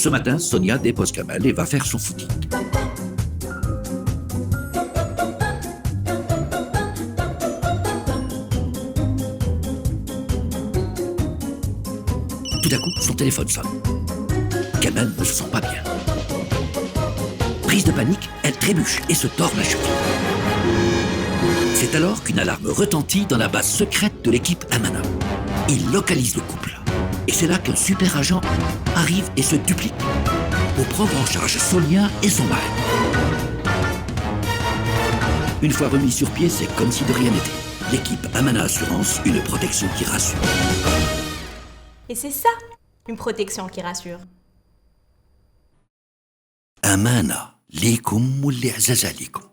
Ce matin, Sonia dépose Kamel et va faire son footing. Tout d'un coup, son téléphone sonne. Kamel ne se sent pas bien. Prise de panique, elle trébuche et se tord la cheville. C'est alors qu'une alarme retentit dans la base secrète de l'équipe Amana. Il localise le couple. Et c'est là qu'un super agent arrive et se duplique pour prendre en charge Sonia et son mari. Une fois remis sur pied, c'est comme si de rien n'était. L'équipe Amana Assurance, une protection qui rassure. Et c'est ça, une protection qui rassure. Amana, likum ou li'azaza likum.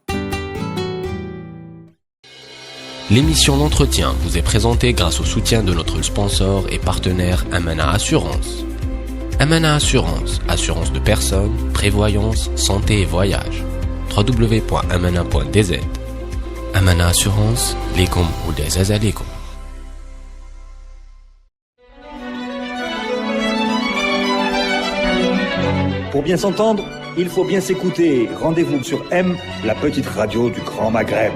L'émission L'Entretien vous est présentée grâce au soutien de notre sponsor et partenaire Amana Assurance. Amana Assurance, assurance de personnes, prévoyance, santé et voyage. www.amana.dz. Amana Assurance, likum ou li'azaza likum. Pour bien s'entendre, il faut bien s'écouter. Rendez-vous sur M, la petite radio du Grand Maghreb.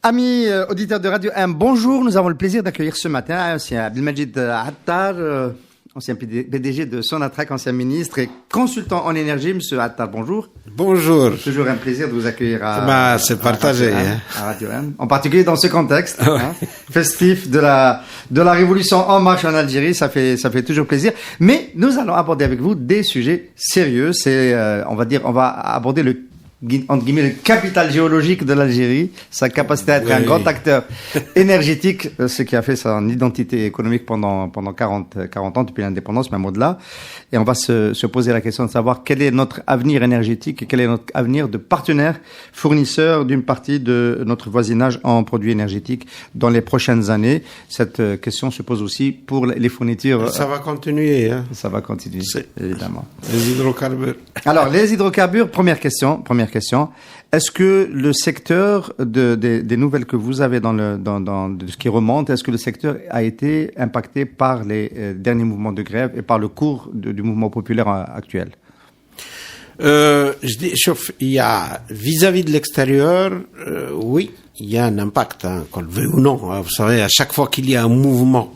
Amis auditeurs de Radio M, bonjour. Nous avons le plaisir d'accueillir ce matin c'est Abdelmajid Attar, ancien PDG de Sonatrach, ancien ministre et consultant en énergie. Monsieur Attar, bonjour. Bonjour. Toujours un plaisir de vous accueillir à c'est partagé. À Radio M, en particulier dans ce contexte festif de la révolution en marche en Algérie. Ça fait toujours plaisir. Mais nous allons aborder avec vous des sujets sérieux. On va aborder entre guillemets, le capital géologique de l'Algérie, sa capacité à être un grand acteur énergétique, ce qui a fait son identité économique pendant 40 ans, depuis l'indépendance, même au-delà. Et on va se poser la question de savoir quel est notre avenir énergétique et quel est notre avenir de partenaire fournisseur d'une partie de notre voisinage en produits énergétiques dans les prochaines années. Cette question se pose aussi pour les fournitures. Ça va continuer, hein. Ça va continuer, évidemment. Les hydrocarbures. Alors, les hydrocarbures, première question. Est-ce que le secteur des nouvelles que vous avez dans de ce qui remonte, est-ce que le secteur a été impacté par les derniers mouvements de grève et par le cours du mouvement populaire actuel? Je dis, il y a vis-à-vis de l'extérieur, oui, il y a un impact, hein, qu'on le veuille ou non. Vous savez, à chaque fois qu'il y a un mouvement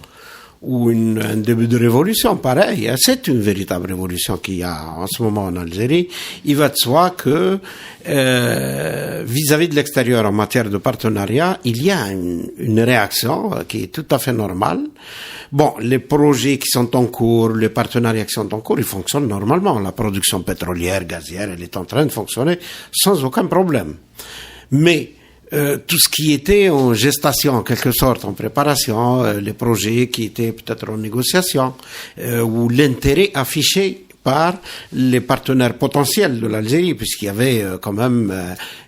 ou un début de révolution, pareil, c'est une véritable révolution qu'il y a en ce moment en Algérie. Il va de soi que vis-à-vis de l'extérieur en matière de partenariat, il y a une réaction qui est tout à fait normale. Bon, les projets qui sont en cours, les partenariats qui sont en cours, ils fonctionnent normalement. La production pétrolière, gazière, elle est en train de fonctionner sans aucun problème. Mais tout ce qui était en gestation, en quelque sorte, en préparation, les projets qui étaient peut-être en négociation, ou l'intérêt affiché par les partenaires potentiels de l'Algérie, puisqu'il y avait quand même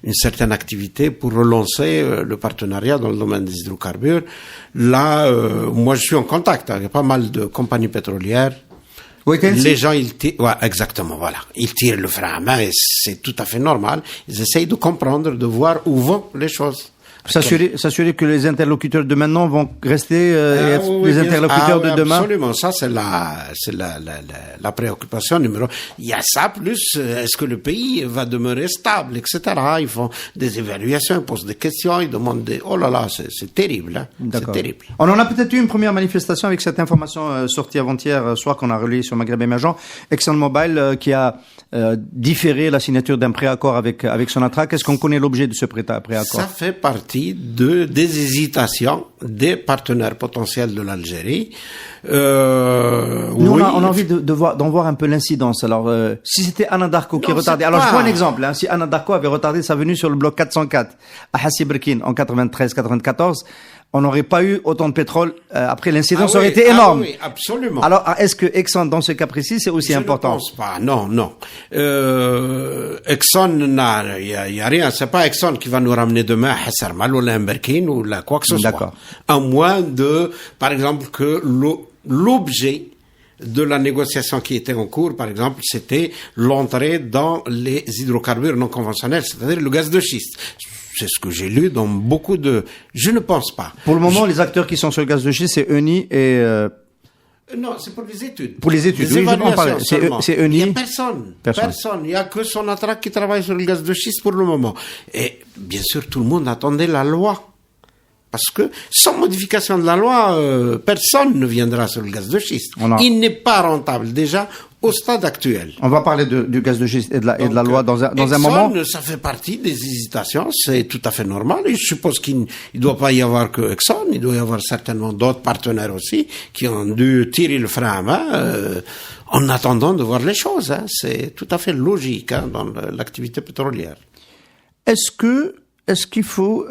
une certaine activité pour relancer le partenariat dans le domaine des hydrocarbures. Là, moi je suis en contact avec pas mal de compagnies pétrolières. Les gens, exactement, voilà. Ils tirent le frein à main et c'est tout à fait normal. Ils essayent de comprendre, de voir où vont les choses. S'assurer que les interlocuteurs de maintenant vont rester les interlocuteurs de demain. Absolument, ça c'est la préoccupation numéro. Il y a ça plus est-ce que le pays va demeurer stable, etc. Ils font des évaluations, ils posent des questions, ils demandent oh là là, c'est terrible, hein. C'est terrible. On en a peut-être eu une première manifestation avec cette information sortie avant-hier soir qu'on a relayée sur Maghreb Émergent. ExxonMobil qui a différé la signature d'un préaccord avec Sonatrach. Est-ce qu'on connaît l'objet de ce préaccord? Ça fait partie des hésitations des partenaires potentiels de l'Algérie. Nous, on a envie d'en voir un peu l'incidence. Alors, si c'était Anadarko qui retardait... Alors, je prends un exemple. Si Anadarko avait retardé sa venue sur le bloc 404 à Hassi Berkin en 93-94, on n'aurait pas eu autant de pétrole. Après, l'incidence aurait été énorme. Oui, absolument. Alors, est-ce que Exxon, dans ce cas précis, c'est aussi important? Je ne pense pas. Non. Exxon, il y a rien. C'est pas Exxon qui va nous ramener demain à Hassermal ou à Berkin ou là, quoi que ce soit. À moins par exemple, que l'objet de la négociation qui était en cours, par exemple, c'était l'entrée dans les hydrocarbures non conventionnels, c'est-à-dire le gaz de schiste. C'est ce que j'ai lu dans beaucoup de... Je ne pense pas. Pour le moment, les acteurs qui sont sur le gaz de schiste, c'est Eni et Non, c'est pour les études. Pour les études, les oui, j'en parlais. C'est Il n'y a ENI. personne. Il n'y a que Sonatrach qui travaille sur le gaz de schiste pour le moment. Et bien sûr, tout le monde attendait la loi. Parce que sans modification de la loi, personne ne viendra sur le gaz de schiste. Il n'est pas rentable déjà au stade actuel. On va parler du gaz de schiste et de la loi dans un moment. Ça fait partie des hésitations, c'est tout à fait normal. Et je suppose qu'il ne doit pas y avoir que Exxon, il doit y avoir certainement d'autres partenaires aussi qui ont dû tirer le frein à main en attendant de voir les choses. Hein. C'est tout à fait logique dans l'activité pétrolière. Est-ce qu'il faut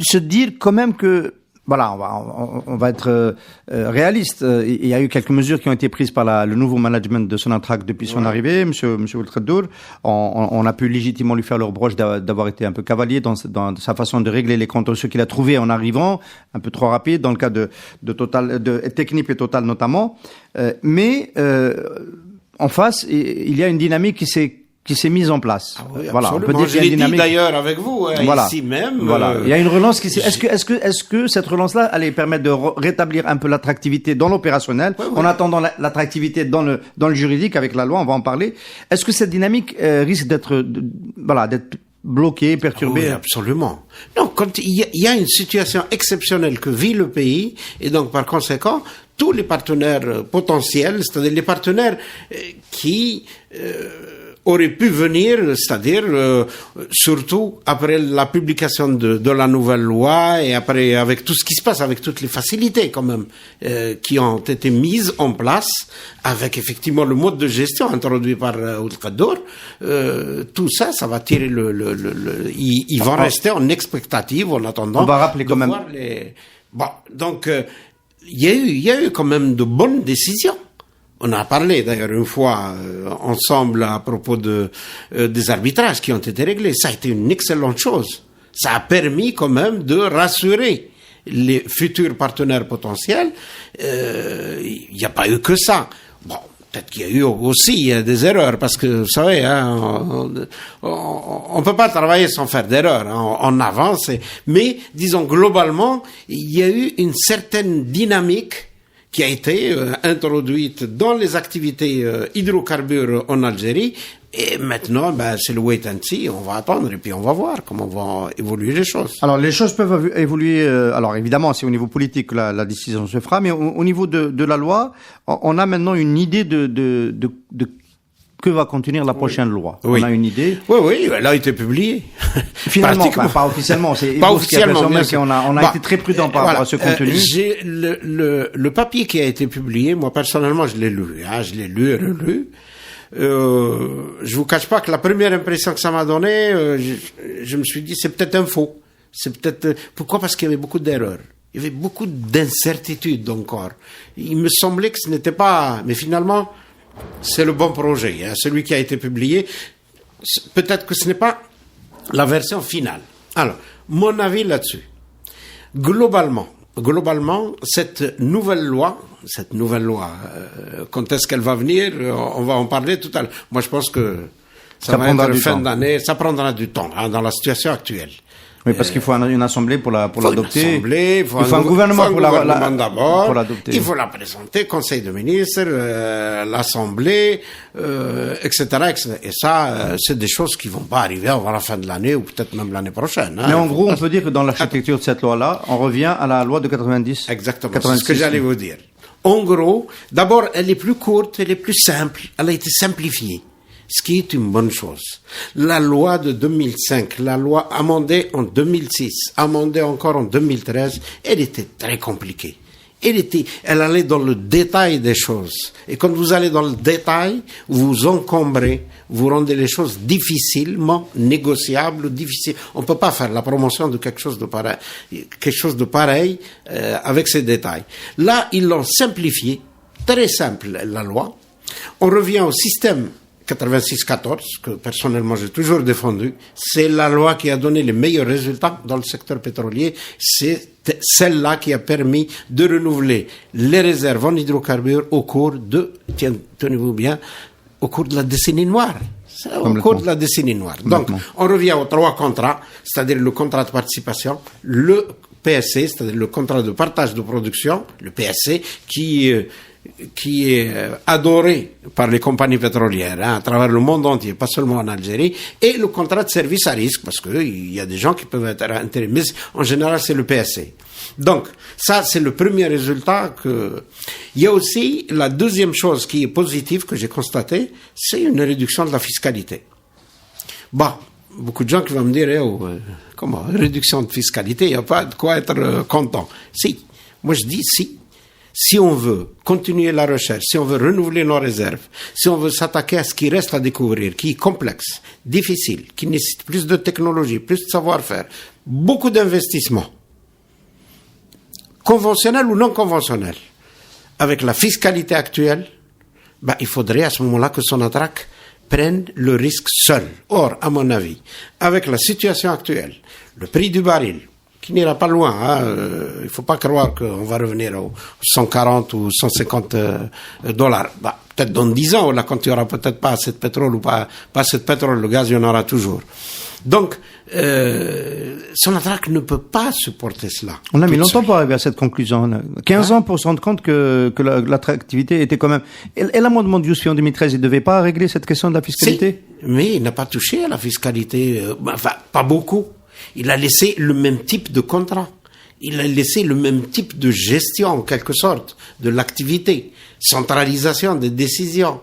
se dire quand même que voilà, on va être réaliste. Il y a eu quelques mesures qui ont été prises par le nouveau management de Sonatrach depuis son arrivée, Monsieur Ouelkhadour. On a pu légitimement lui faire le reproche d'avoir été un peu cavalier dans sa façon de régler les comptes, ce qu'il a trouvé en arrivant, un peu trop rapide dans le cas de Technip et Total notamment. Mais en face, il y a une dynamique qui s'est mise en place. Ah oui, voilà, on peut dire qu'il y a une dynamique. D'ailleurs avec vous, voilà. Ici même. Voilà. Il y a une relance qui s'est. Est-ce que cette relance-là allait permettre de rétablir un peu l'attractivité dans l'opérationnel, en attendant l'attractivité dans le juridique avec la loi, on va en parler. Est-ce que cette dynamique risque d'être bloquée, perturbée? Oui, absolument. Non, quand il y a une situation exceptionnelle que vit le pays, et donc par conséquent, tous les partenaires potentiels, c'est-à-dire les partenaires qui aurait pu venir, c'est-à-dire surtout après la publication de la nouvelle loi et après avec tout ce qui se passe, avec toutes les facilités quand même qui ont été mises en place, avec effectivement le mode de gestion introduit par Ouelkhadour, tout ça va tirer ils vont rester en expectative en attendant. On va rappeler quand même. Bon, donc il y a eu quand même de bonnes décisions. On a parlé d'ailleurs une fois ensemble à propos des arbitrages qui ont été réglés. Ça a été une excellente chose. Ça a permis quand même de rassurer les futurs partenaires potentiels. Il n'y a pas eu que ça. Bon, peut-être qu'il y a eu aussi des erreurs parce que vous savez, on peut pas travailler sans faire d'erreurs. On avance, mais disons globalement, il y a eu une certaine dynamique qui a été introduite dans les activités hydrocarbures en Algérie. Et maintenant, c'est le wait and see. On va attendre et puis on va voir comment vont évoluer les choses. Alors, les choses peuvent évoluer. Alors, évidemment, c'est au niveau politique que la décision se fera, mais au niveau de la loi, on a maintenant une idée de que va contenir la prochaine loi. Oui. On a une idée. Oui, elle a été publiée. Finalement, pas officiellement. C'est pas officiellement, mais on a été très prudent par rapport à ce contenu. J'ai le papier qui a été publié. Moi, personnellement, je l'ai lu. Je l'ai lu et relu. Je vous cache pas que la première impression que ça m'a donné, je me suis dit, c'est peut-être un faux. C'est peut-être, pourquoi? Parce qu'il y avait beaucoup d'erreurs. Il y avait beaucoup d'incertitudes encore. Il me semblait que ce n'était pas, mais finalement, c'est le bon projet, celui qui a été publié. Peut-être que ce n'est pas la version finale. Alors, mon avis là-dessus. Globalement, cette nouvelle loi, quand est-ce qu'elle va venir? On va en parler tout à l'heure. Moi, je pense que ça va être fin d'année. Ça prendra du temps dans la situation actuelle. Oui, parce qu'il faut une assemblée pour l'adopter. Il faut un gouvernement d'abord. Pour l'adopter. Il faut la présenter, Conseil de ministres, l'Assemblée, etc., etc. Et ça, c'est des choses qui vont pas arriver avant la fin de l'année ou peut-être même l'année prochaine. Mais en gros, on peut dire que dans l'architecture de cette loi-là, on revient à la loi de 90. Exactement. C'est ce que j'allais vous dire. En gros, d'abord, elle est plus courte, elle est plus simple. Elle a été simplifiée. Ce qui est une bonne chose. La loi de 2005, la loi amendée en 2006, amendée encore en 2013, elle était très compliquée. Elle allait dans le détail des choses. Et quand vous allez dans le détail, vous encombrez, vous rendez les choses difficilement négociables, difficiles. On peut pas faire la promotion de quelque chose de pareil, avec ces détails. Là, ils l'ont simplifié, très simple, la loi. On revient au système 86-14, que personnellement j'ai toujours défendu. C'est la loi qui a donné les meilleurs résultats dans le secteur pétrolier. C'est celle-là qui a permis de renouveler les réserves en hydrocarbures au cours de, tenez-vous bien, au cours de la décennie noire. Donc, on revient aux 3 contrats, c'est-à-dire le contrat de participation, le PSC, c'est-à-dire le contrat de partage de production, le PSC, qui est adoré par les compagnies pétrolières à travers le monde entier, pas seulement en Algérie, et le contrat de service à risque, parce que il y a des gens qui peuvent être intéressés, mais en général c'est le PSC. Donc ça c'est le premier résultat que. Il y a aussi la deuxième chose qui est positive que j'ai constatée, c'est une réduction de la fiscalité. Bon, beaucoup de gens qui vont me dire comment réduction de fiscalité, il n'y a pas de quoi être content. Si, moi je dis si. Si on veut continuer la recherche, si on veut renouveler nos réserves, si on veut s'attaquer à ce qui reste à découvrir, qui est complexe, difficile, qui nécessite plus de technologie, plus de savoir-faire, beaucoup d'investissements, conventionnels ou non conventionnels, avec la fiscalité actuelle, il faudrait à ce moment-là que Sonatrach prenne le risque seul. Or, à mon avis, avec la situation actuelle, le prix du baril, qui n'ira pas loin, il faut pas croire qu'on va revenir aux 140 ou 150 dollars. Peut-être dans 10 ans, là, quand il y aura peut-être pas assez de pétrole ou pas assez de pétrole, le gaz, il y en aura toujours. Donc, Sonatrach ne peut pas supporter cela. On a mis longtemps pour arriver à cette conclusion. 15 ans pour se rendre compte que l'attractivité était quand même. Et l'amendement de Yousfi en 2013, il devait pas régler cette question de la fiscalité? Si, mais il n'a pas touché à la fiscalité, pas beaucoup. Il a laissé le même type de contrat. Il a laissé le même type de gestion, en quelque sorte, de l'activité. Centralisation des décisions.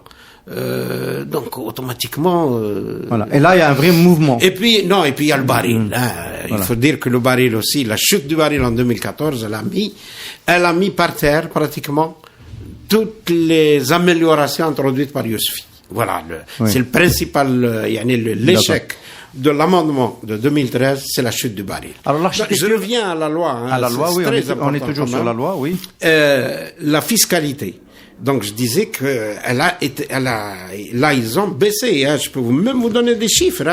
Donc, automatiquement... Voilà. Et là, il y a un vrai mouvement. Et puis, il y a le baril. Il faut dire que le baril aussi, la chute du baril en 2014, elle a mis par terre, pratiquement, toutes les améliorations introduites par Yousfi. Voilà. C'est le principal, l'échec de l'amendement de 2013, c'est la chute du baril. Alors, je reviens à la loi. À la loi, oui, on est toujours sur la loi, oui. La fiscalité. Donc, je disais que là, ils ont baissé, je peux même vous donner des chiffres,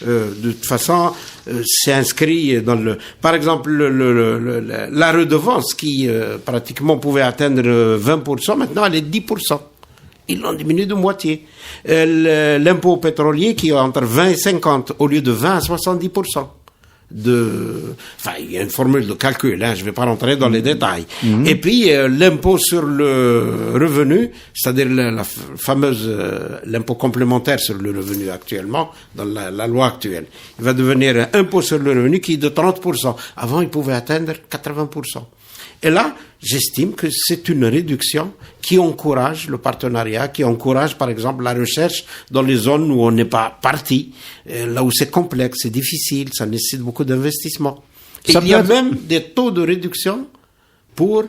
de toute façon, c'est inscrit dans par exemple, la redevance qui, pratiquement pouvait atteindre 20%, maintenant, elle est 10%. Ils l'ont diminué de moitié. L'impôt pétrolier qui est entre 20 et 50 au lieu de 20 à 70%. Il y a une formule de calcul, je vais pas rentrer dans les détails. Et puis, l'impôt sur le revenu, c'est-à-dire la fameuse, l'impôt complémentaire sur le revenu actuellement, dans la loi actuelle. Il va devenir un impôt sur le revenu qui est de 30%. Avant, il pouvait atteindre 80%. Et là, j'estime que c'est une réduction qui encourage le partenariat, qui encourage, par exemple, la recherche dans les zones où on n'est pas parti, là où c'est complexe, c'est difficile, ça nécessite beaucoup d'investissement. Et il y a même des taux de réduction pour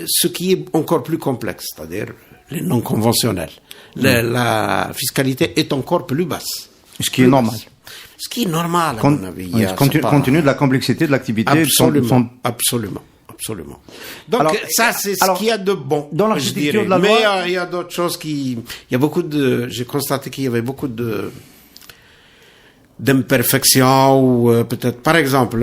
ce qui est encore plus complexe, c'est-à-dire les non conventionnels. La fiscalité est encore plus basse. Ce qui est normal. Ce qui est normal, à mon avis. Compte tenu de la complexité de l'activité. Absolument. Donc, alors, ça, c'est ce qu'il y a de bon. Dans l'architecture de la loi. Mais il y a d'autres choses j'ai constaté qu'il y avait beaucoup d'imperfections ou peut-être, par exemple,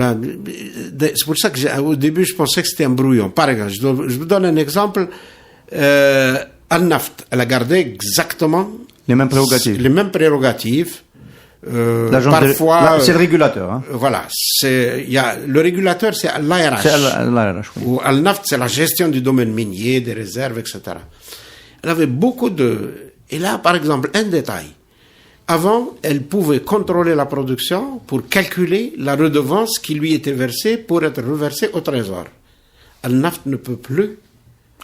c'est pour ça que au début, je pensais que c'était un brouillon. Par exemple, je vous donne un exemple. Al-Naft, elle a gardé exactement les mêmes prérogatives. Parfois, c'est le régulateur. Voilà, le régulateur, c'est l'ARH. C'est l'ARH, oui. Ou Al-Naft, c'est la gestion du domaine minier, des réserves, etc. Elle avait beaucoup et là, par exemple, un détail. Avant, elle pouvait contrôler la production pour calculer la redevance qui lui était versée pour être reversée au trésor. Al-Naft ne peut plus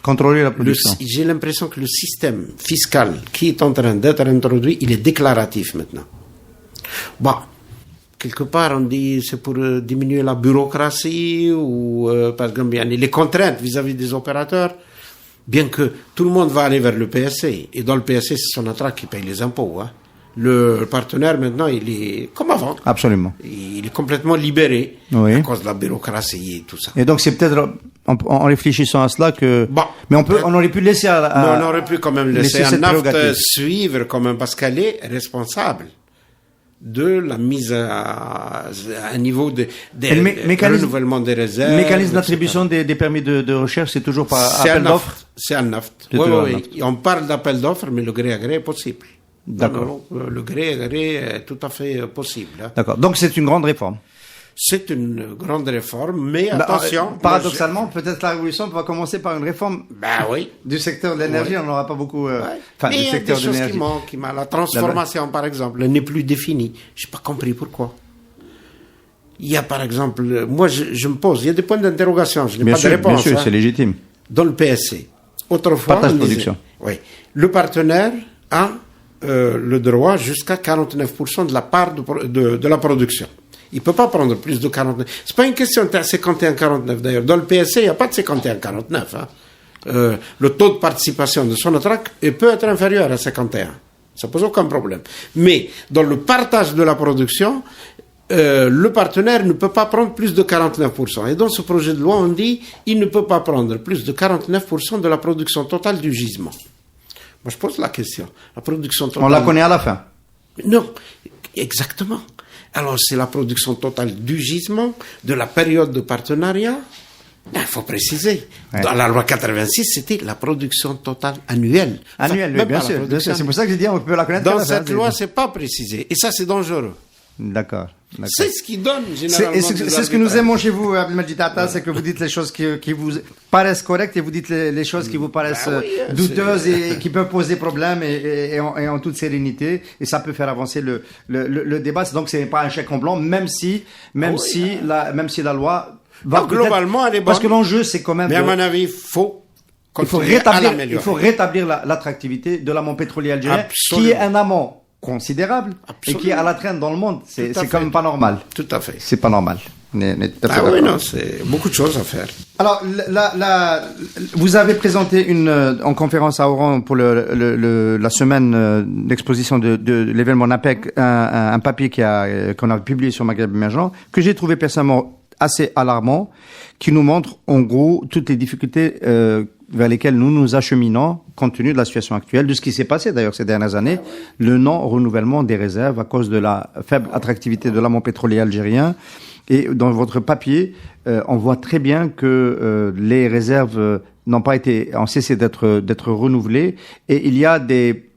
contrôler la production. J'ai l'impression que le système fiscal qui est en train d'être introduit, il est déclaratif maintenant. Quelque part, on dit c'est pour diminuer la bureaucratie ou, par exemple, les contraintes vis-à-vis des opérateurs, bien que tout le monde va aller vers le PSC. Et dans le PSC, c'est Sonatrach qui paye les impôts. Le partenaire, maintenant, il est comme avant. Absolument. Il est complètement libéré à cause de la bureaucratie et tout ça. Et donc, c'est peut-être, en réfléchissant à cela, que... mais on aurait pu laisser on aurait pu quand même laisser Al-Naft suivre quand même, parce qu'elle est responsable de la mise à un niveau de renouvellement des réserves. Le mécanisme d'attribution des permis de recherche, c'est toujours par appel d'offres? C'est Al-Naft. Oui. On parle d'appel d'offres, mais le gré à gré est possible. D'accord. Le gré à gré est tout à fait possible. D'accord. Donc c'est une grande réforme. C'est une grande réforme, mais attention. Paradoxalement, peut-être la révolution va commencer par une réforme oui. du secteur de l'énergie. On n'aura pas beaucoup. Mais il y a des choses qui manquent. La transformation, par exemple, n'est plus définie. Je n'ai pas compris pourquoi. Il y a, par exemple, moi, je me pose, il y a des points d'interrogation. Je n'ai pas de réponse. Bien sûr, c'est légitime. Dans le PSC, autrefois, partage production. Le partenaire a le droit jusqu'à 49% de la part de la production. Il ne peut pas prendre plus de 49%. C'est pas une question de 51-49 d'ailleurs. Dans le PSC, il n'y a pas de 51-49. Le taux de participation de Sonatrach peut être inférieur à 51. Ça pose aucun problème. Mais dans le partage de la production, le partenaire ne peut pas prendre plus de 49%. Et dans ce projet de loi, on dit il ne peut pas prendre plus de 49% de la production totale du gisement. Moi, je pose la question. La production totale... On la connaît à la fin. Non, exactement. Alors, c'est la production totale du gisement, de la période de partenariat. Il faut préciser. Ouais. Dans la loi 86, c'était la production totale annuelle. Annuelle, oui, bien sûr. C'est pour ça que j'ai dit on peut la connaître. Dans cette loi, c'est pas précisé. Et ça, c'est dangereux. D'accord. C'est ce qui donne généralement. C'est ce que nous aimons chez vous, Abdelmajid Atta, c'est que vous dites les choses qui vous paraissent correctes et vous dites les choses qui vous paraissent douteuses et qui peuvent poser problème et en toute sérénité. Et ça peut faire avancer le débat. Donc c'est pas un chèque en blanc, même si la loi va globalement elle est bonne. Parce que l'enjeu c'est quand même. Mais à mon avis, il faut rétablir l'attractivité de l'amont pétrolier algérien, qui est un amont considérable. Absolument. Et qui est à la traîne dans le monde. C'est quand même pas normal. Tout à fait. C'est pas normal. Oui, non, c'est beaucoup de choses à faire. Alors, vous avez présenté en conférence à Oran pour la semaine d'exposition de l'événement NAPEC un papier qu'on a publié sur Maghreb Émergent, que j'ai trouvé personnellement assez alarmant, qui nous montre en gros toutes les difficultés vers lesquelles nous nous acheminons compte tenu de la situation actuelle, de ce qui s'est passé d'ailleurs ces dernières années, le non-renouvellement des réserves à cause de la faible attractivité de l'amont pétrolier algérien. Et dans votre papier, on voit très bien que les réserves ont cessé d'être renouvelées, et il y a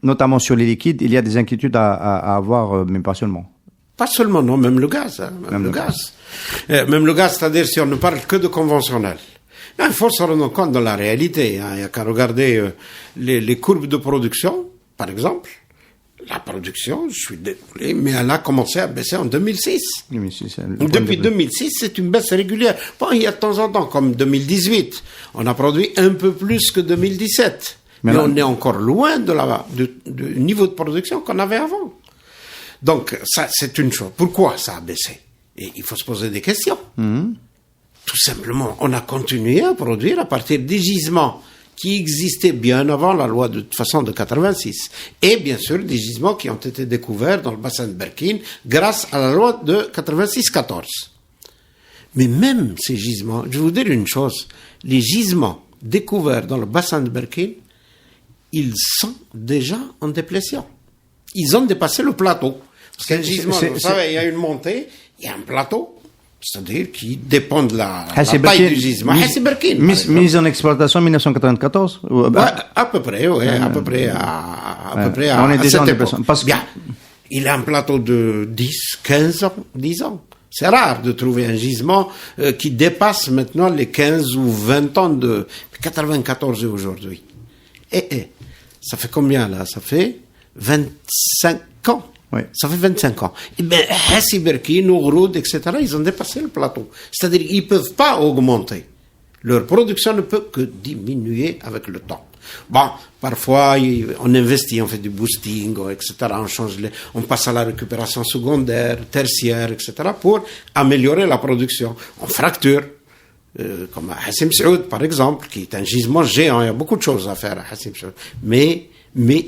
notamment sur les liquides, il y a des inquiétudes à avoir, mais pas seulement. Pas seulement, non, même le gaz. Même le gaz. Même le gaz, c'est-à-dire si on ne parle que de conventionnel. Il faut se rendre compte de la réalité. Il n'y a qu'à regarder les courbes de production, par exemple. La production, je suis désolé, mais elle a commencé à baisser en 2006. Depuis 2006, c'est une baisse régulière. Bon, il y a de temps en temps, comme 2018, on a produit un peu plus que 2017. Mais on est encore loin du niveau de production qu'on avait avant. Donc, ça, c'est une chose. Pourquoi ça a baissé? Et il faut se poser des questions. Tout simplement, on a continué à produire à partir des gisements qui existaient bien avant la loi de toute façon de 86. Et bien sûr, des gisements qui ont été découverts dans le bassin de Berkine grâce à la loi de 86-14. Mais même ces gisements, je vais vous dire une chose, les gisements découverts dans le bassin de Berkine, ils sont déjà en déplétion. Ils ont dépassé le plateau. Parce qu'un gisement, vous savez, il y a une montée, il y a un plateau, c'est-à-dire qui dépend de la taille du gisement. Mise en exploitation en 1994 à peu près, oui, à peu près à on est déjà cette époque. Bien, il a un plateau de 10, 15 ans, 10 ans. C'est rare de trouver un gisement qui dépasse maintenant les 15 ou 20 ans de 94 aujourd'hui. Ça fait combien là? Ça fait 25 ans. Oui. Ça fait 25 ans. Et bien, Hassi Berkine, Ougroud, etc., ils ont dépassé le plateau. C'est-à-dire qu'ils ne peuvent pas augmenter. Leur production ne peut que diminuer avec le temps. Bon, parfois, on investit, on fait du boosting, etc., on passe à la récupération secondaire, tertiaire, etc., pour améliorer la production. On fracture. Comme à Hassim Saoud, par exemple, qui est un gisement géant. Il y a beaucoup de choses à faire à Hassim Saoud. Mais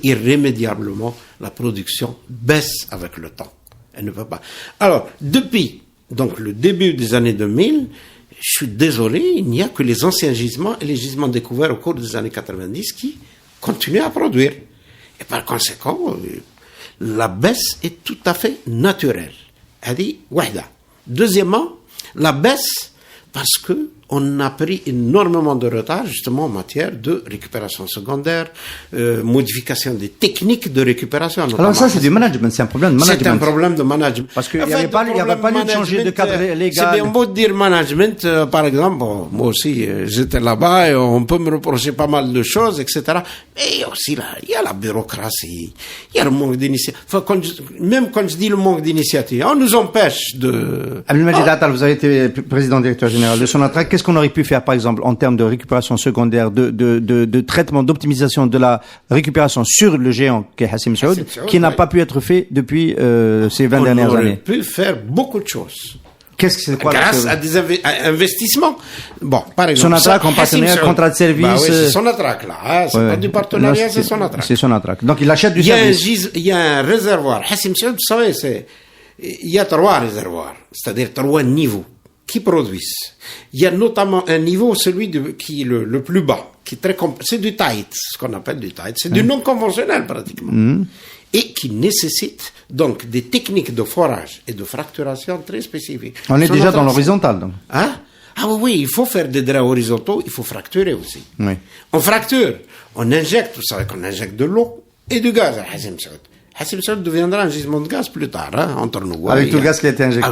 irrémédiablement, la production baisse avec le temps. Elle ne peut pas. Alors, depuis donc le début des années 2000, je suis désolé, il n'y a que les anciens gisements et les gisements découverts au cours des années 90 qui continuent à produire. Et par conséquent, la baisse est tout à fait naturelle. Elle dit, wahda. Deuxièmement, la baisse, parce que on a pris énormément de retard justement en matière de récupération secondaire, modification des techniques de récupération. Alors ça, c'est du management, c'est un problème de management. C'est un problème de management. Parce qu'il n'y avait pas lieu de changer de cadre légal. C'est bien beau de dire management, par exemple, bon, moi aussi j'étais là-bas et on peut me reprocher pas mal de choses, etc. Mais aussi là, il y a la bureaucratie, il y a le manque d'initiative. Enfin, même quand je dis le manque d'initiative, on nous empêche de... Abdelmajid Attal, vous avez été président directeur général de Sonatrach. Qu'est-ce qu'on aurait pu faire, par exemple, en termes de récupération secondaire, de traitement, d'optimisation de la récupération sur le géant qu'est Hassim Saoud, qui n'a pas pu être fait depuis ces 20 dernières années? On aurait pu faire beaucoup de choses. Qu'est-ce que c'est quoi? Grâce à des investissements. Bon, par exemple. Sonatrach en partenaire, contrat de service. Bah oui, c'est Sonatrach, là. Hein, c'est pas du partenariat, c'est Sonatrach. C'est Sonatrach. Donc, il achète du service. Il y a un réservoir. Hassim Saoud, vous savez, il y a 3 réservoirs. C'est-à-dire 3 niveaux qui produisent. Il y a notamment un niveau, celui qui est le plus bas, qui est très c'est du tight, ce qu'on appelle du tight. C'est du non conventionnel, pratiquement. Et qui nécessite donc des techniques de forage et de fracturation très spécifiques. On est déjà dans l'horizontal, donc. Hein? Ah oui, il faut faire des draps horizontaux, il faut fracturer aussi. Oui. On fracture, on injecte, vous savez qu'on injecte de l'eau et du gaz à Hassim Saoud. Hassim Saoud deviendra un gisement de gaz plus tard, hein, entre nous. Avec tout le gaz qui a été injecté.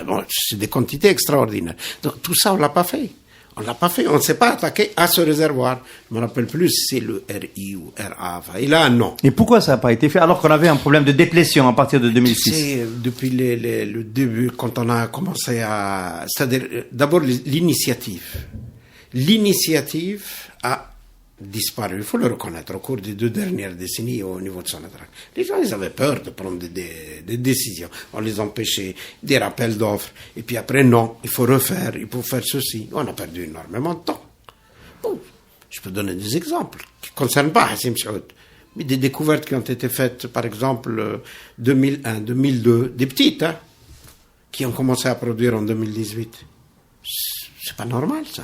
Bon, c'est des quantités extraordinaires. Donc tout ça, on l'a pas fait. On l'a pas fait. On ne s'est pas attaqué à ce réservoir. Je me rappelle plus si c'est le RI ou RA. Enfin, il a un nom. Et pourquoi ça n'a pas été fait alors qu'on avait un problème de déplétion à partir de 2006? C'est depuis le début, quand on a commencé à... C'est-à-dire, d'abord, l'initiative. L'initiative a disparu, il faut le reconnaître, au cours des 2 dernières décennies au niveau de Sonatrach. Les gens, ils avaient peur de prendre des décisions. On les empêchait, des rappels d'offres. Et puis après, non, il faut refaire, il faut faire ceci. On a perdu énormément de temps. Bon, je peux donner des exemples qui ne concernent pas Hassim Saoud. Mais des découvertes qui ont été faites, par exemple, 2001, 2002, des petites, hein, qui ont commencé à produire en 2018. C'est pas normal, ça.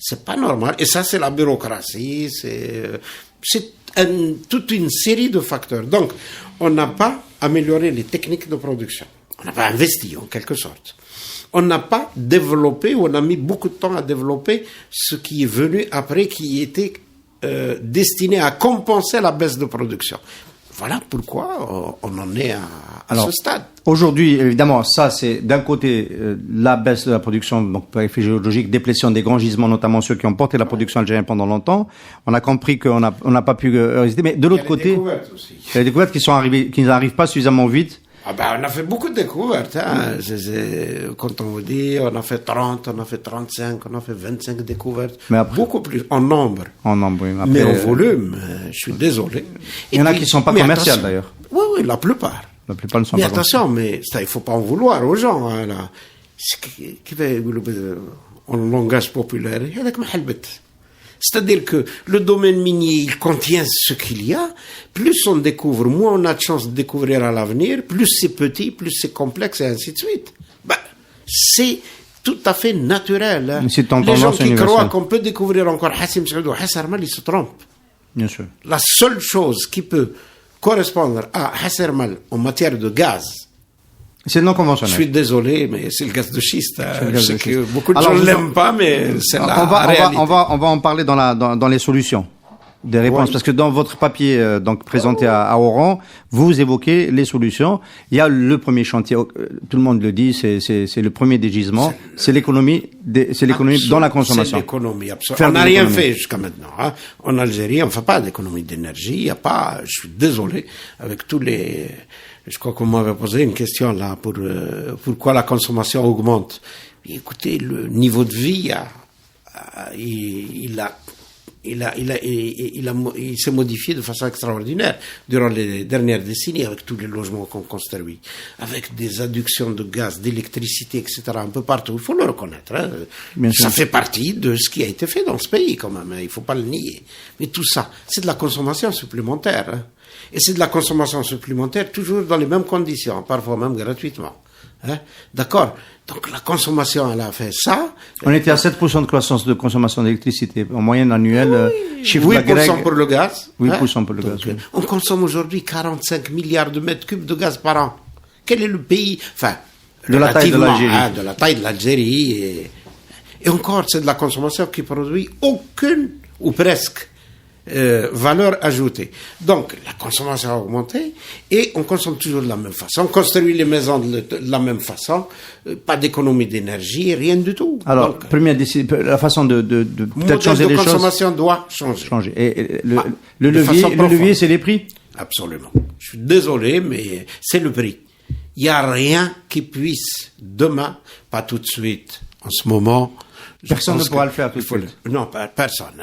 C'est pas normal. Et ça, c'est la bureaucratie, c'est toute une série de facteurs. Donc, on n'a pas amélioré les techniques de production. On n'a pas investi, en quelque sorte. On n'a pas développé, ou on a mis beaucoup de temps à développer ce qui est venu après, qui était destiné à compenser la baisse de production. Voilà pourquoi on en est à ce stade. Aujourd'hui, évidemment, ça c'est d'un côté la baisse de la production, donc par effet géologique, déplétion des grands gisements, notamment ceux qui ont porté la production algérienne pendant longtemps. On a compris qu'on n'a pas pu résister, mais de l'autre côté, il y a des découvertes qui n'arrivent pas suffisamment vite. Ah ben, on a fait beaucoup de découvertes. Hein. Quand on vous dit, on a fait 30, on a fait 35, on a fait 25 découvertes. Mais après, beaucoup plus, en nombre. En nombre, oui. Après, mais en volume, je suis désolé. Il y en a qui ne sont pas commerciales, d'ailleurs. Oui, la plupart. La plupart ne sont mais pas attention, mais il ne faut pas en vouloir aux gens. Hein, là. En langage populaire, il y a des mahalbet. C'est-à-dire que le domaine minier, il contient ce qu'il y a. Plus on découvre, moins on a de chances de découvrir à l'avenir. Plus c'est petit, plus c'est complexe, et ainsi de suite. Ben, c'est tout à fait naturel. Hein. Les gens qui croient qu'on peut découvrir encore Hassim Saoud ou Hassermal, ils se trompent. Bien sûr. La seule chose qui peut correspondre à Hassermal en matière de gaz, c'est non conventionnel. Je suis désolé, mais c'est le gaz de schiste. Je sais que beaucoup de gens ne l'aiment pas, mais c'est la réalité. On va en parler dans les solutions, des réponses. Ouais. Parce que dans votre papier donc présenté à Oran, vous évoquez les solutions. Il y a le premier chantier, tout le monde le dit, c'est le premier des gisements. C'est l'économie dans la consommation. C'est l'économie, absolument. On n'a rien fait jusqu'à maintenant. Hein. En Algérie, on ne fait pas d'économie d'énergie. Il n'y a pas, je suis désolé, avec tous les... Je crois qu'on m'avait posé une question là pour pourquoi la consommation augmente. Et écoutez, le niveau de vie il s'est modifié de façon extraordinaire durant les dernières décennies avec tous les logements qu'on construit, avec des adductions de gaz, d'électricité, etc. un peu partout. Il faut le reconnaître. Hein. Ça fait partie de ce qui a été fait dans ce pays quand même. Hein. Il faut pas le nier. Mais tout ça, c'est de la consommation supplémentaire. Hein. Et c'est de la consommation supplémentaire toujours dans les mêmes conditions, parfois même gratuitement. Hein? D'accord? Donc la consommation, elle a fait ça. On était à 7% de croissance de consommation d'électricité en moyenne annuelle. Chiffre 8% pour le gaz. 8% hein? pour le gaz. Donc, oui. On consomme aujourd'hui 45 milliards de mètres cubes de gaz par an. Quel est le pays, enfin, de la taille de l'Algérie. De la taille de l'Algérie. Et encore, c'est de la consommation qui produit aucune, ou presque, valeur ajoutée. Donc, la consommation a augmenté et on consomme toujours de la même façon. On construit les maisons de la même façon, pas d'économie d'énergie, rien du tout. Alors, donc, la façon de peut-être changer les choses. La consommation doit changer. Et le levier, c'est les prix. Absolument. Je suis désolé, mais c'est le prix. Il n'y a rien qui puisse demain, pas tout de suite, en ce moment. Personne ne pourra le faire tout de suite. Non, personne.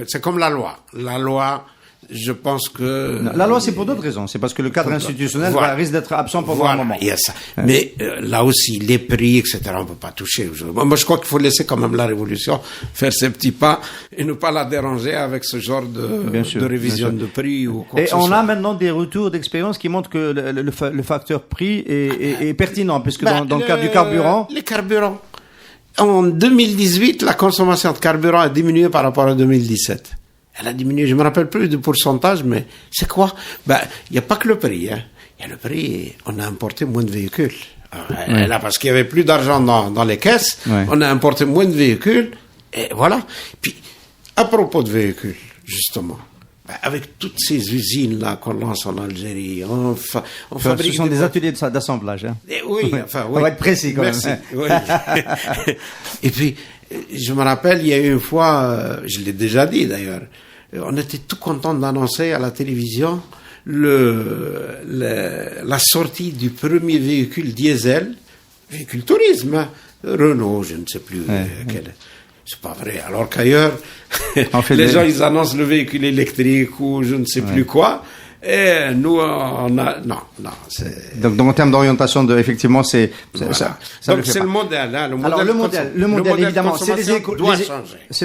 C'est comme la loi. La loi, je pense que... Non, la loi, c'est pour d'autres raisons. C'est parce que le cadre institutionnel risque d'être absent pendant un moment. Il y a ça. Mais là aussi, les prix, etc., on ne peut pas toucher. Moi, je crois qu'il faut laisser quand même la révolution faire ses petits pas et ne pas la déranger avec ce genre de révision de prix ou quoi que ce soit. Et on a maintenant des retours d'expérience qui montrent que le facteur prix est pertinent, puisque dans le cas du carburant... Les carburants. En 2018, la consommation de carburant a diminué par rapport à 2017. Elle a diminué, je me rappelle plus du pourcentage, mais c'est quoi? Il n'y a pas que le prix, hein. Il y a le prix, on a importé moins de véhicules. Là, parce qu'il y avait plus d'argent dans les caisses, on a importé moins de véhicules, et voilà. Puis, à propos de véhicules, justement, avec toutes ces usines-là qu'on lance en Algérie, on fabrique... Ce sont des ateliers d'assemblage. Hein. Oui, enfin, oui. On va être précis quand Merci. même. Oui. Et puis, je me rappelle, il y a eu une fois, je l'ai déjà dit d'ailleurs, on était tout content d'annoncer à la télévision la sortie du premier véhicule diesel, véhicule tourisme, hein, Renault, je ne sais plus quel... C'est pas vrai. Alors qu'ailleurs, les gens, ils annoncent le véhicule électrique ou je ne sais plus quoi. Et nous, on a... Non, c'est... Donc, en termes d'orientation, effectivement, c'est... Voilà. Ça donc, c'est le modèle. Hein, alors, le modèle, évidemment, c'est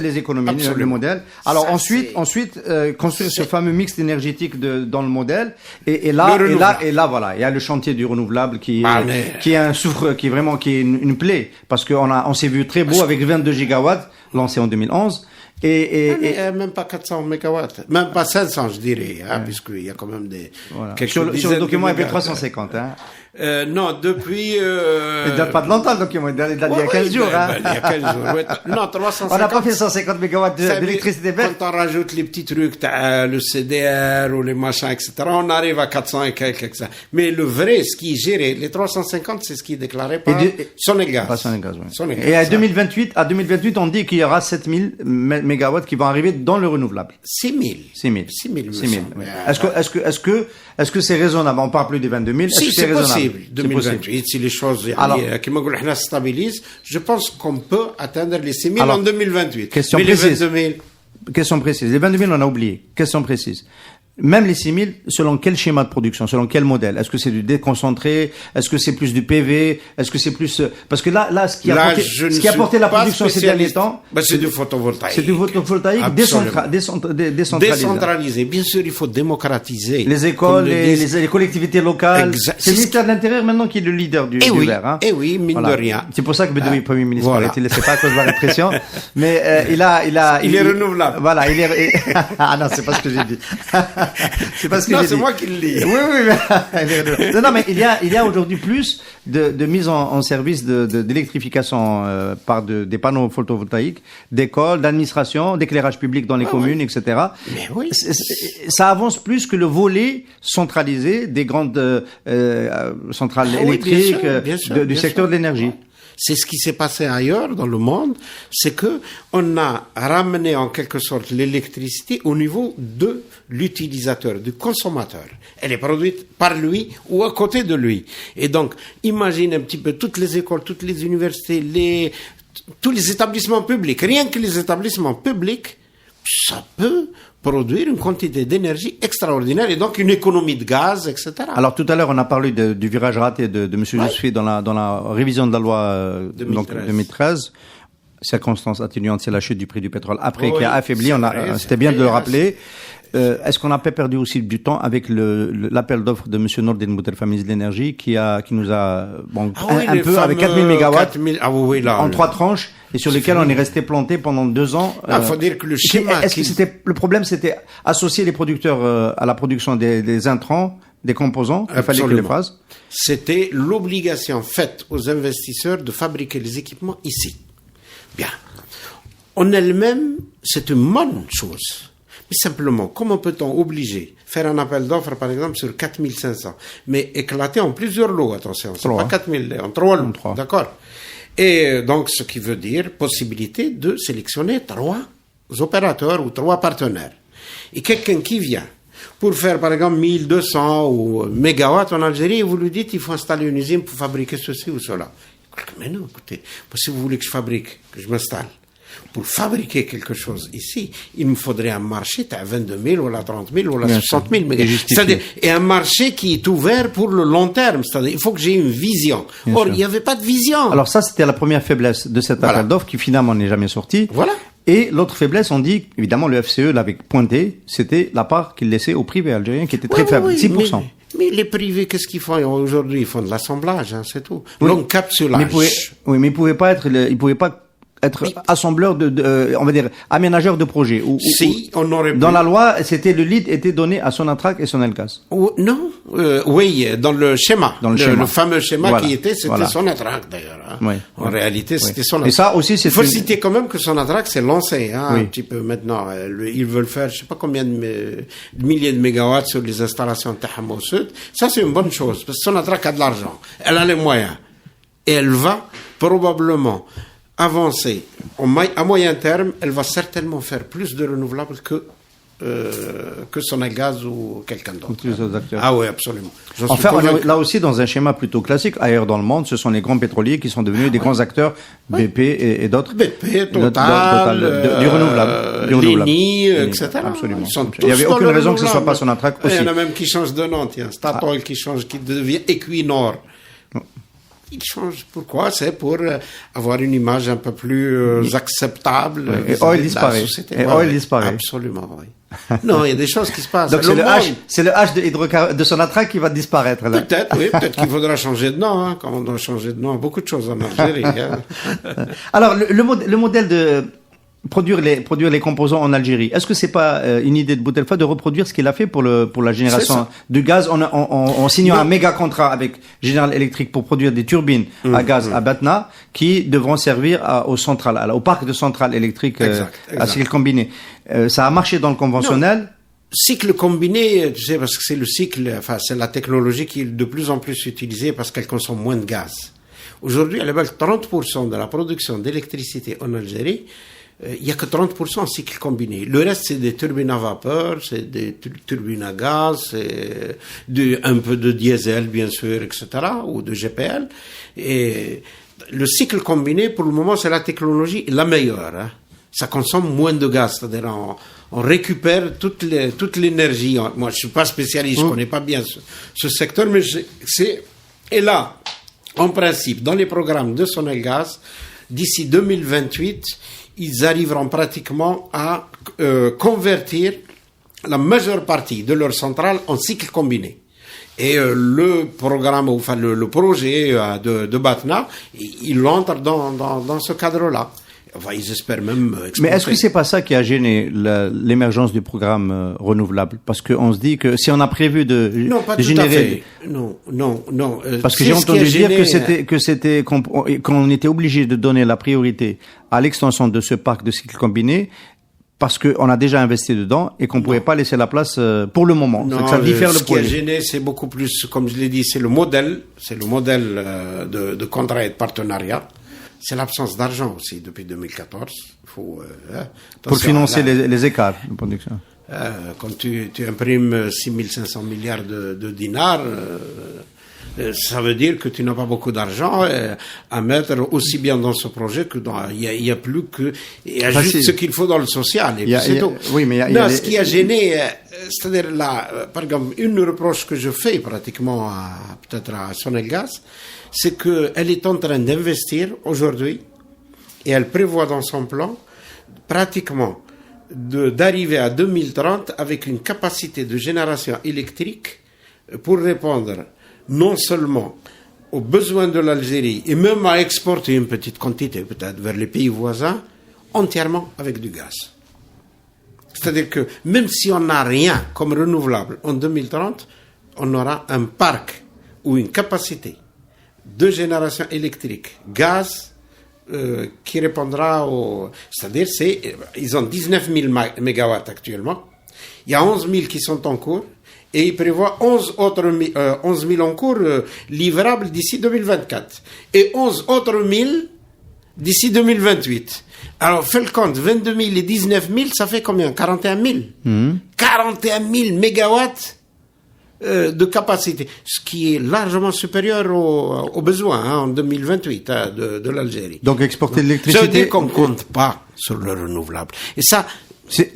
les économies, absolument. Le modèle. Alors, ça, ensuite, construire ce fameux mix énergétique dans le modèle. Et là, voilà, il y a le chantier du renouvelable qui est un souffre, qui est une plaie. Parce on s'est vu très beau avec 22 gigawatts lancés en 2011. Même pas 400 mégawatts, même pas 500, je dirais, hein, puisqu'il y a quand même des... Voilà. Sur le document, il y avait 350. Hein. Non, depuis... Il date pas de longtemps, le document, il date d'il y a 15 jours. Hein. Il y a 15 jours, Non, 350... On n'a pas fait 150 mégawatts d'électricité verte. Quand on rajoute les petits trucs, le CDR ou les machins, etc., on arrive à 400 et quelques, etc. Mais le vrai, ce qui est géré, les 350, c'est ce qui est déclaré par Sonegaz. Pas Sonegaz, oui. Et à 2028, on dit qu'il y aura 7000 mégawatts qui vont arriver dans le renouvelable. 6000. Est-ce que c'est raisonnable? On parle plus des 22 000. Si, c'est possible. 2028, si les choses qui stabilisent, je pense qu'on peut atteindre les 6 000 en 2028. Question précise. Les 22 000, on a oublié. Question précise. Même les 6 000, selon quel schéma de production, selon quel modèle? Est-ce que c'est du déconcentré? Est-ce que c'est plus du PV? Est-ce que c'est plus... Parce que là, ce qui a apporté la production ces derniers temps... c'est du photovoltaïque. C'est du photovoltaïque décentralisé. Bien sûr, il faut démocratiser. Les écoles, les collectivités locales. C'est le ministère de l'Intérieur maintenant qui est le leader du vert. Hein. Eh oui, mine de rien. C'est pour ça que Bedoui, Premier ministre, il ne laissait pas à cause de la répression. Mais il est renouvelable. Voilà, il est... Ah non, c'est pas ce que j'ai dit. C'est parce que non, c'est moi qui le lis. Oui. Non, mais il y a aujourd'hui plus de mise en service d'électrification par des panneaux photovoltaïques, d'écoles, d'administration, d'éclairage public dans les communes, etc. Mais oui. Ça avance plus que le volet centralisé des grandes centrales électriques du secteur de l'énergie. C'est ce qui s'est passé ailleurs dans le monde, c'est que on a ramené en quelque sorte l'électricité au niveau de l'utilisateur, du consommateur. Elle est produite par lui ou à côté de lui. Et donc, imagine un petit peu toutes les écoles, toutes les universités, tous les établissements publics. Rien que les établissements publics, ça peut produire une quantité d'énergie extraordinaire et donc une économie de gaz, etc. Alors tout à l'heure, on a parlé du virage raté de M. Yousfi dans la révision de la loi 2013. Circonstance atténuante, c'est la chute du prix du pétrole après qui a affaibli. C'était bien de le rappeler. Est-ce qu'on n'a pas perdu aussi du temps avec l'appel d'offres de M. Nordin Boutelfa, ministre de l'énergie, qui nous a un peu avec 4000 mégawatts en 3 tranches et sur lesquels on est resté planté pendant 2 ans. Faut dire que le schéma. Le problème, c'était associer les producteurs à la production des intrants, des composants. Il fallait que les phrases. C'était l'obligation faite aux investisseurs de fabriquer les équipements ici. Bien. en elle-même, c'est une bonne chose. Mais simplement, comment peut-on faire un appel d'offres, par exemple, sur 4500, mais éclaté en plusieurs lots, attention, c'est pas 4000, en 3 lots, d'accord? Et donc, ce qui veut dire possibilité de sélectionner 3 opérateurs ou 3 partenaires. Et quelqu'un qui vient pour faire, par exemple, 1200 ou mégawatts en Algérie, et vous lui dites, il faut installer une usine pour fabriquer ceci ou cela. Mais non, écoutez, si vous voulez que je fabrique, que je m'installe, pour fabriquer quelque chose ici, il me faudrait un marché à 22 000 ou à 30 000 ou à 60 000 mégawatts. C'est-à-dire, et un marché qui est ouvert pour le long terme. C'est-à-dire, il faut que j'ai une vision. Or, il n'y avait pas de vision. Alors ça, c'était la première faiblesse de cet appel d'offres qui finalement n'est jamais sorti. Voilà. Et l'autre faiblesse, on dit, évidemment, le FCE l'avait pointé, c'était la part qu'il laissait au privé algérien qui était très faible, 6%. Mais les privés, qu'est-ce qu'ils font aujourd'hui? Ils font de l'assemblage, c'est tout. Donc, capsulage. Mais il pouvait pas être assembleur on va dire, aménageur de projet. Si, on aurait pu. Dans la loi, le lead était donné à Sonatrach et Sonelgaz. Non, oui, dans le schéma. Le fameux schéma c'était Sonatrach, d'ailleurs. Hein. Oui. En réalité, c'était Sonatrach. Et ça aussi, il faut citer quand même que Sonatrach s'est lancé, un petit peu maintenant. Ils veulent faire, je sais pas combien de milliers de mégawatts sur les installations de Taham au sud. Ça, c'est une bonne chose, parce que Sonatrach a de l'argent. Elle a les moyens. Et elle va probablement avancer à moyen terme, elle va certainement faire plus de renouvelables que Sonelgaz ou quelqu'un d'autre. Ah oui, absolument. Enfin, on est là aussi dans un schéma plutôt classique. Ailleurs dans le monde, ce sont les grands pétroliers qui sont devenus des grands acteurs, BP et d'autres. BP, Total, du renouvelable. Eni, etc. Absolument. Il n'y avait aucune raison que ce ne soit pas Sonatrach aussi. Il y en a même qui changent de nom, Statoil qui devient Equinor. Il change. Pourquoi? C'est pour avoir une image un peu plus acceptable. Et Oil disparaît. Oil disparaît. Absolument, oui. Non, il y a des choses qui se passent. Donc c'est le H de Sonatrach qui va disparaître, là. Peut-être, oui. Peut-être qu'il faudra changer de nom, hein, comme on doit changer de nom à beaucoup de choses en Algérie. Hein. Alors, le modèle de produire les composants en Algérie. Est-ce que c'est pas une idée de Boutelfa de reproduire ce qu'il a fait pour la génération du gaz en signant un méga contrat avec General Electric pour produire des turbines à gaz à Batna qui devront servir aux centrales, au parc de centrales électriques à cycle combiné. Ça a marché dans le conventionnel. Non. Cycle combiné, tu sais, parce que c'est le cycle, c'est la technologie qui est de plus en plus utilisée parce qu'elle consomme moins de gaz. Aujourd'hui, à la base, 30% de la production d'électricité en Algérie, il n'y a que 30% en cycle combiné. Le reste, c'est des turbines à vapeur, c'est des turbines à gaz, c'est un peu de diesel, bien sûr, etc., ou de GPL. Et le cycle combiné, pour le moment, c'est la technologie la meilleure. Hein. Ça consomme moins de gaz, c'est-à-dire on récupère toute l'énergie. Moi, je suis pas spécialiste, je connais pas bien ce secteur, mais et là, en principe, dans les programmes de Sonelgaz, d'ici 2028, ils arriveront pratiquement à convertir la majeure partie de leur centrale en cycle combiné. Et le programme, enfin le projet de Batna, il entre dans ce cadre-là. Enfin, ils espèrent même exporter. Mais est-ce que c'est pas ça qui a gêné l'émergence du programme renouvelable? Parce qu'on se dit que si on a prévu de générer... Non. Parce que j'ai entendu dire qu'on était obligé de donner la priorité à l'extension de ce parc de cycle combiné parce qu'on a déjà investi dedans et qu'on pouvait pas laisser la place pour le moment. Non, ça diffère le projet. Ce qui a gêné, c'est beaucoup plus, comme je l'ai dit, c'est le modèle de contrat et de partenariat. C'est l'absence d'argent aussi depuis 2014. Pour financer les écarts de production. Quand tu imprimes 6500 milliards de dinars, ça veut dire que tu n'as pas beaucoup d'argent à mettre aussi bien dans ce projet que il y a plus que, il y a juste ce qu'il faut dans le social. Et c'est tout. Oui, mais ce qui a gêné, c'est-à-dire là, par exemple, une reproche que je fais pratiquement peut-être à Sonelgaz, c'est qu'elle est en train d'investir aujourd'hui et elle prévoit dans son plan pratiquement d'arriver à 2030 avec une capacité de génération électrique pour répondre non seulement aux besoins de l'Algérie et même à exporter une petite quantité peut-être vers les pays voisins entièrement avec du gaz. C'est-à-dire que même si on n'a rien comme renouvelable en 2030, on aura un parc ou une capacité de génération électrique, gaz qui répondra au... C'est-à-dire, ils ont 19 000 mégawatts actuellement. Il y a 11 000 qui sont en cours. Et ils prévoient 11 000 en cours livrables d'ici 2024. Et 11 autres 1000 d'ici 2028. Alors, fais le compte, 22 000 et 19 000, ça fait combien? 41 000. 41 000 mégawatts de capacité, ce qui est largement supérieur aux besoins en 2028 de l'Algérie. Donc exporter de l'électricité... Ça veut dire qu'on ne compte pas sur le renouvelable. Et ça,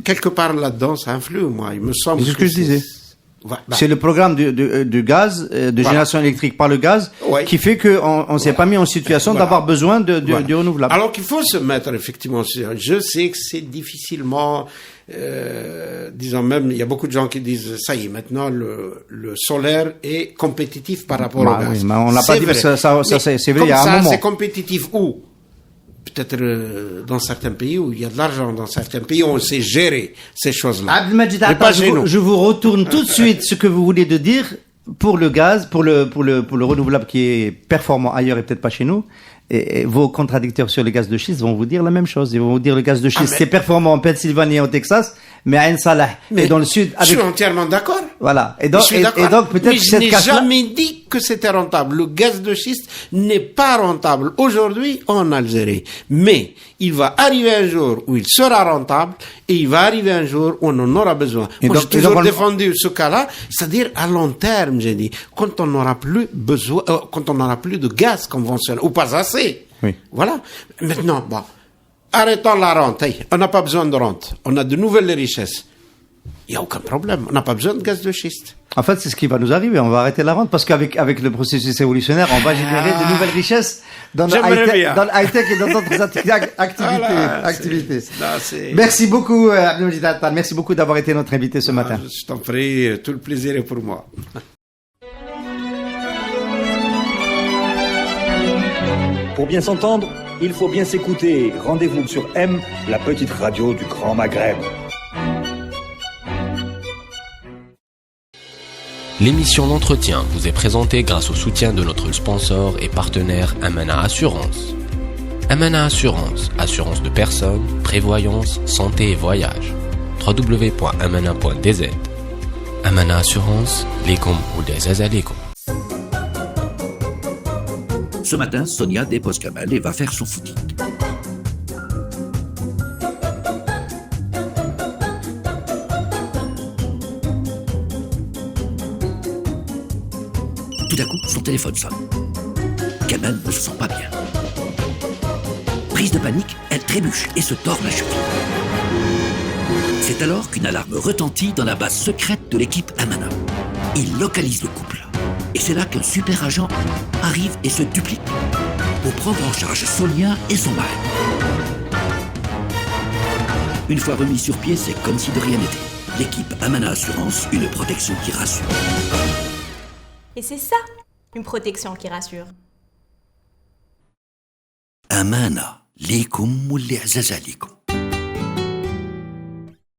quelque part là-dedans, ça influe, moi. Il me semble c'est ce que je disais. Voilà. C'est le programme du gaz, de génération électrique par le gaz, qui fait qu'on s'est pas mis en situation d'avoir besoin du renouvelable. Alors qu'il faut se mettre effectivement sur... Je sais que c'est difficilement... disons même, il y a beaucoup de gens qui disent ça y est, maintenant le solaire est compétitif par rapport au gaz. Oui, mais on n'a pas dit que ça c'est vrai, il y a un moment. C'est compétitif où? Peut-être dans certains pays où il y a de l'argent, dans certains pays où on sait gérer ces choses-là. Abdelmajid Attal, je vous retourne tout de suite ce que vous voulez de dire pour le gaz, pour le renouvelable qui est performant ailleurs et peut-être pas chez nous. Et vos contradicteurs sur le gaz de schiste vont vous dire la même chose. Ils vont vous dire le gaz de schiste c'est performant en Pennsylvanie et au Texas, mais à Ain Salah et dans le sud. Je suis entièrement d'accord. Voilà. Et donc peut-être je n'ai jamais dit que c'était rentable. Le gaz de schiste n'est pas rentable aujourd'hui en Algérie. Mais il va arriver un jour où il sera rentable et il va arriver un jour où on en aura besoin. Moi, j'ai toujours défendu ce cas-là, c'est-à-dire à long terme, j'ai dit, quand on n'aura plus besoin, quand on n'aura plus de gaz conventionnel, ou pas assez. Oui. Voilà. Maintenant, bon, arrêtons la rente. Hey, on n'a pas besoin de rente. On a de nouvelles richesses. Il n'y a aucun problème. On n'a pas besoin de gaz de schiste. En fait, c'est ce qui va nous arriver. On va arrêter la rente parce qu'avec le processus évolutionnaire, on va générer de nouvelles richesses dans le high-tech et dans d'autres activités. Merci beaucoup, Abdelmajid Attal. Merci beaucoup d'avoir été notre invité ce matin. Je t'en prie. Tout le plaisir est pour moi. Pour bien s'entendre, il faut bien s'écouter. Rendez-vous sur M, la petite radio du Grand Maghreb. L'émission L'Entretien vous est présentée grâce au soutien de notre sponsor et partenaire Amana Assurance. Amana Assurance, assurance de personnes, prévoyance, santé et voyage. www.amana.dz. Amana Assurance, lekum ou des azalekum. Ce matin, Sonia dépose Kamel et va faire son footing. Tout d'un coup, son téléphone sonne. Kamel ne se sent pas bien. Prise de panique, elle trébuche et se tord la cheville. C'est alors qu'une alarme retentit dans la base secrète de l'équipe Amana. Il localise le couple. Et c'est là qu'un super agent arrive et se duplique pour prendre en charge Sonia et son mari. Une fois remis sur pied, c'est comme si de rien n'était. L'équipe Amana Assurance, une protection qui rassure. Et c'est ça, une protection qui rassure. Amana, likum ou li azazalikum.